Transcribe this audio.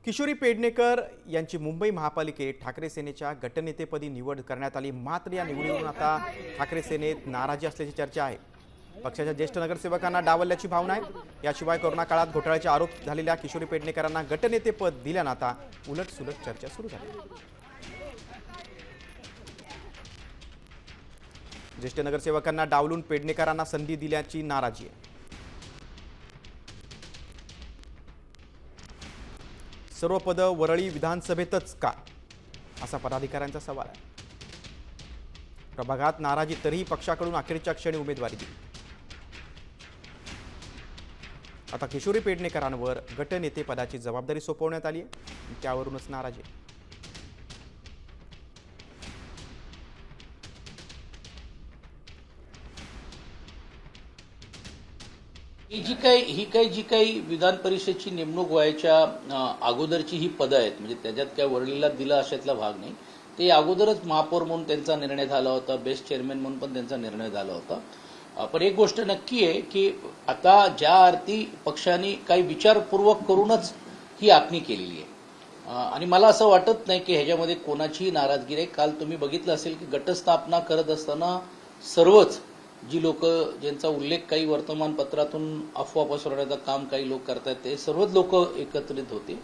किशोरी पेडणेकर यांची मुंबई महापालिकेत ठाकरे सेनेच्या गटनेतेपदी निवड करण्यात आली। मात्र या निवडीवरून आता ठाकरे सेनेत नाराजी असल्याची चर्चा आहे। पक्षाच्या ज्येष्ठ नगरसेवकांना डावलल्याची भावना आहे। याशिवाय कोरोना काळात घोटाळ्याचे आरोप झालेल्या किशोरी पेडणेकरांना गटनेतेपद दिल्यानं आता उलटसुलट चर्चा सुरू झाली। ज्येष्ठ नगरसेवकांना डावलून पेडणेकरांना संधी दिल्याची नाराजी आहे। सर्व पद वरळी विधानसभेतच का, असा पदाधिकाऱ्यांचा सवाल आहे। प्रभागात नाराजी तरीही पक्षाकडून अखेरच्या क्षणी उमेदवारी दिली। आता किशोरी पेडणेकरांवर गटनेते पदाची जबाबदारी सोपवण्यात आली आहे, त्यावरूनच नाराजी आहे। जी काही विधान परिषदेची नेमणूक व्हायच्या अगोदरची ही पदं आहेत, म्हणजे त्याच्यात काय वरळीला दिला अशातला भाग नाही। ते अगोदरच महापौर म्हणून त्यांचा निर्णय झाला होता, बेस्ट चेअरमॅन म्हणून पण त्यांचा निर्णय झाला होता। पण एक गोष्ट नक्की आहे की आता ज्या अर्थी पक्षाने काही विचारपूर्वक करूनच ही आखणी केलेली आहे आणि मला असं वाटत नाही की ह्याच्यामध्ये कोणाचीही नाराजगी आहे। काल तुम्ही बघितलं असेल की गटस्थापना करत असताना सर्वच जी लोक, ज्यांचा उल्लेख काही वर्तमानपत्रातून अफवा पसरवण्याचं काम काही लोक करतात, ते सर्वच लोक एकत्रित होते।